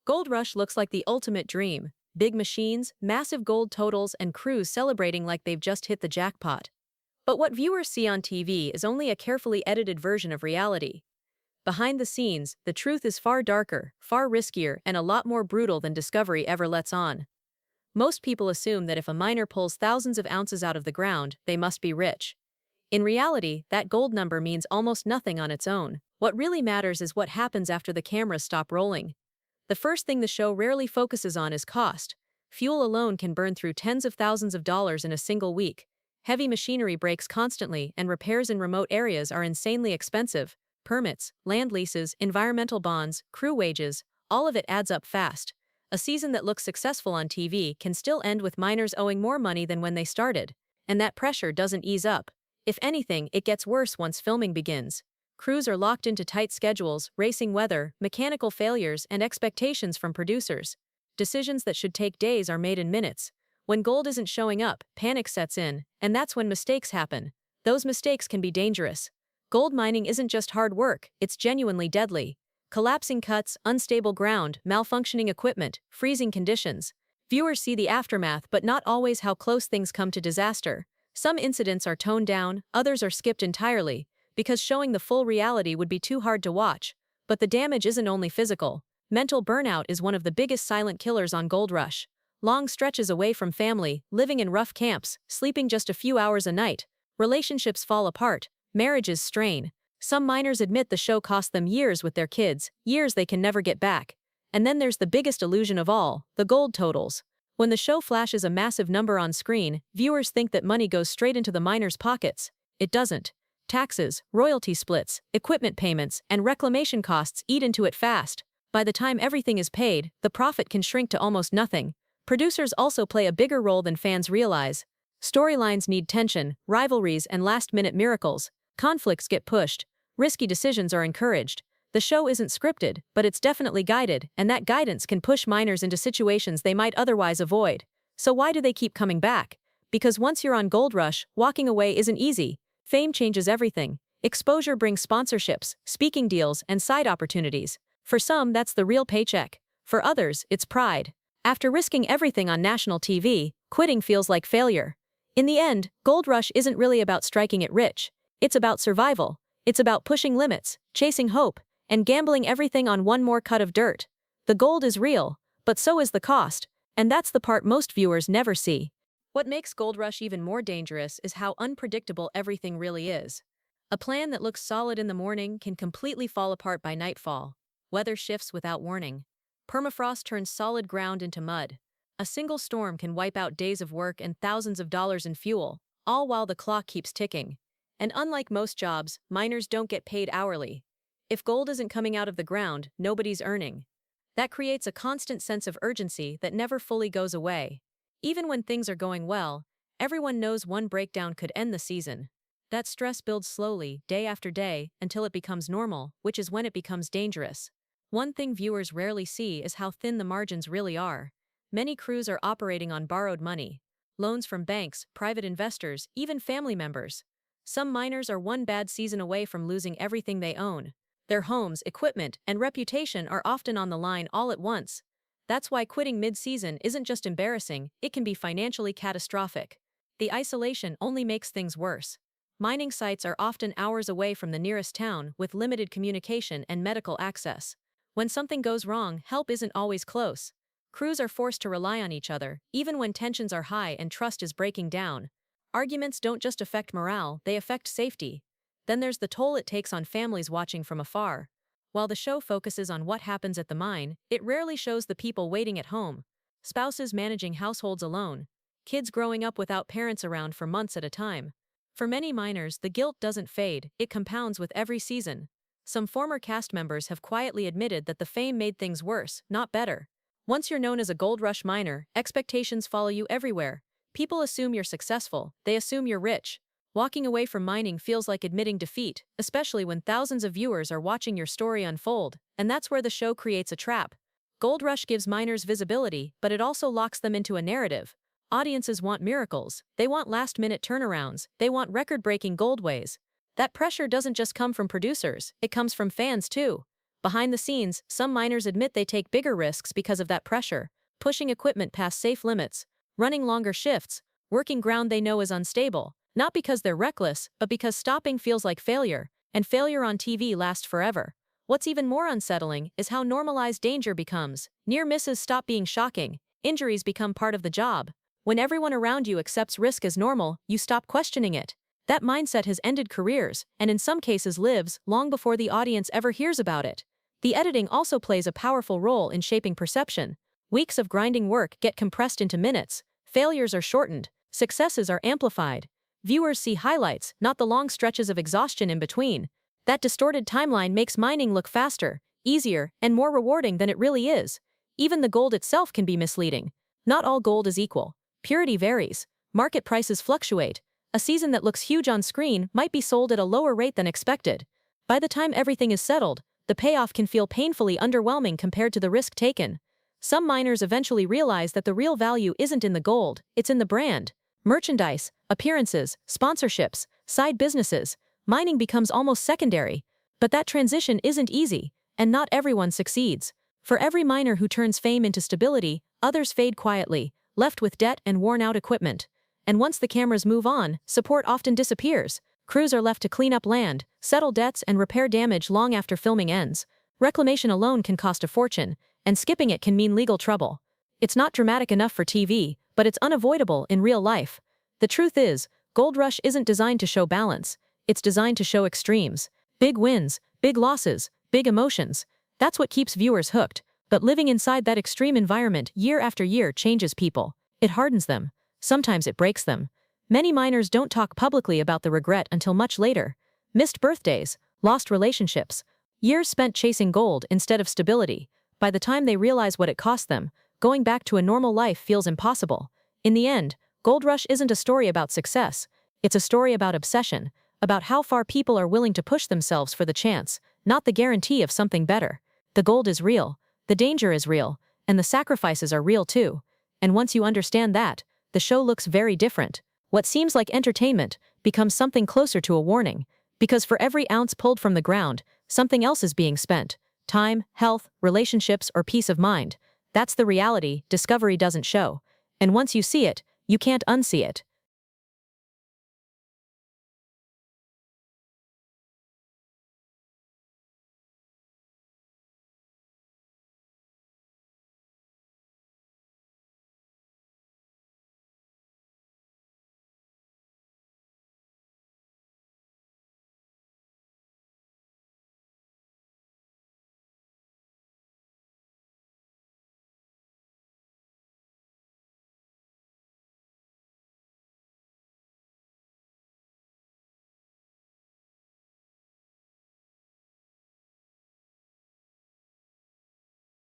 Gold Rush looks like the ultimate dream. Big machines, massive gold totals, and crews celebrating like they've just hit the jackpot. But what viewers see on TV is only a carefully edited version of reality. Behind the scenes, the truth is far darker, far riskier, and a lot more brutal than Discovery ever lets on. Most people assume that if a miner pulls thousands of ounces out of the ground, they must be rich. In reality, that gold number means almost nothing on its own. What really matters is what happens after the cameras stop rolling. The first thing the show rarely focuses on is cost. Fuel alone can burn through tens of thousands of dollars in a single week. Heavy machinery breaks constantly, and repairs in remote areas are insanely expensive. Permits, land leases, environmental bonds, crew wages, all of it adds up fast. A season that looks successful on TV can still end with miners owing more money than when they started. And that pressure doesn't ease up. If anything, it gets worse once filming begins. Crews are locked into tight schedules, racing weather, mechanical failures, and expectations from producers. Decisions that should take days are made in minutes. When gold isn't showing up, panic sets in, and that's when mistakes happen. Those mistakes can be dangerous. Gold mining isn't just hard work, it's genuinely deadly. Collapsing cuts, unstable ground, malfunctioning equipment, freezing conditions. Viewers see the aftermath but not always how close things come to disaster. Some incidents are toned down, others are skipped entirely, because showing the full reality would be too hard to watch. But the damage isn't only physical. Mental burnout is one of the biggest silent killers on Gold Rush. Long stretches away from family, living in rough camps, sleeping just a few hours a night. Relationships fall apart, marriages strain. Some miners admit the show cost them years with their kids, years they can never get back. And then there's the biggest illusion of all, the gold totals. When the show flashes a massive number on screen, viewers think that money goes straight into the miners' pockets. It doesn't. Taxes, royalty splits, equipment payments, and reclamation costs eat into it fast. By the time everything is paid, the profit can shrink to almost nothing. Producers also play a bigger role than fans realize. Storylines need tension, rivalries, and last-minute miracles. Conflicts get pushed. Risky decisions are encouraged. The show isn't scripted, but it's definitely guided, and that guidance can push miners into situations they might otherwise avoid. So why do they keep coming back? Because once you're on Gold Rush, walking away isn't easy. Fame changes everything. Exposure brings sponsorships, speaking deals, and side opportunities. For some, that's the real paycheck. For others, it's pride. After risking everything on national TV, quitting feels like failure. In the end, Gold Rush isn't really about striking it rich. It's about survival. It's about pushing limits, chasing hope, and gambling everything on one more cut of dirt. The gold is real, but so is the cost, and that's the part most viewers never see. What makes Gold Rush even more dangerous is how unpredictable everything really is. A plan that looks solid in the morning can completely fall apart by nightfall. Weather shifts without warning. Permafrost turns solid ground into mud. A single storm can wipe out days of work and thousands of dollars in fuel, all while the clock keeps ticking. And unlike most jobs, miners don't get paid hourly. If gold isn't coming out of the ground, nobody's earning. That creates a constant sense of urgency that never fully goes away. Even when things are going well, everyone knows one breakdown could end the season. That stress builds slowly, day after day, until it becomes normal, which is when it becomes dangerous. One thing viewers rarely see is how thin the margins really are. Many crews are operating on borrowed money. Loans from banks, private investors, even family members. Some miners are one bad season away from losing everything they own. Their homes, equipment, and reputation are often on the line all at once. That's why quitting mid-season isn't just embarrassing, it can be financially catastrophic. The isolation only makes things worse. Mining sites are often hours away from the nearest town with limited communication and medical access. When something goes wrong, help isn't always close. Crews are forced to rely on each other, even when tensions are high and trust is breaking down. Arguments don't just affect morale, they affect safety. Then there's the toll it takes on families watching from afar. While the show focuses on what happens at the mine, it rarely shows the people waiting at home. Spouses managing households alone. Kids growing up without parents around for months at a time. For many miners, the guilt doesn't fade, it compounds with every season. Some former cast members have quietly admitted that the fame made things worse, not better. Once you're known as a Gold Rush miner, expectations follow you everywhere. People assume you're successful, they assume you're rich. Walking away from mining feels like admitting defeat, especially when thousands of viewers are watching your story unfold, and that's where the show creates a trap. Gold Rush gives miners visibility, but it also locks them into a narrative. Audiences want miracles, they want last-minute turnarounds, they want record-breaking goldways. That pressure doesn't just come from producers, it comes from fans too. Behind the scenes, some miners admit they take bigger risks because of that pressure, pushing equipment past safe limits, running longer shifts, working ground they know is unstable, not because they're reckless, but because stopping feels like failure, and failure on TV lasts forever. What's even more unsettling is how normalized danger becomes. Near misses stop being shocking, injuries become part of the job. When everyone around you accepts risk as normal, you stop questioning it. That mindset has ended careers, and in some cases lives, long before the audience ever hears about it. The editing also plays a powerful role in shaping perception. Weeks of grinding work get compressed into minutes, failures are shortened, successes are amplified. Viewers see highlights, not the long stretches of exhaustion in between. That distorted timeline makes mining look faster, easier, and more rewarding than it really is. Even the gold itself can be misleading. Not all gold is equal. Purity varies. Market prices fluctuate. A season that looks huge on screen might be sold at a lower rate than expected. By the time everything is settled, the payoff can feel painfully underwhelming compared to the risk taken. Some miners eventually realize that the real value isn't in the gold, it's in the brand. Merchandise, appearances, sponsorships, side businesses. Mining becomes almost secondary. But that transition isn't easy, and not everyone succeeds. For every miner who turns fame into stability, others fade quietly, left with debt and worn-out equipment. And once the cameras move on, support often disappears. Crews are left to clean up land, settle debts, and repair damage long after filming ends. Reclamation alone can cost a fortune, and skipping it can mean legal trouble. It's not dramatic enough for TV, but it's unavoidable in real life. The truth is, Gold Rush isn't designed to show balance. It's designed to show extremes. Big wins, big losses, big emotions. That's what keeps viewers hooked. But living inside that extreme environment year after year changes people. It hardens them. Sometimes it breaks them. Many miners don't talk publicly about the regret until much later. Missed birthdays, lost relationships, years spent chasing gold instead of stability. By the time they realize what it cost them, going back to a normal life feels impossible. In the end, Gold Rush isn't a story about success. It's a story about obsession, about how far people are willing to push themselves for the chance, not the guarantee of something better. The gold is real, the danger is real, and the sacrifices are real too. And once you understand that, the show looks very different. What seems like entertainment becomes something closer to a warning, because for every ounce pulled from the ground, something else is being spent. Time, health, relationships, or peace of mind. That's the reality Discovery doesn't show. And once you see it, you can't unsee it.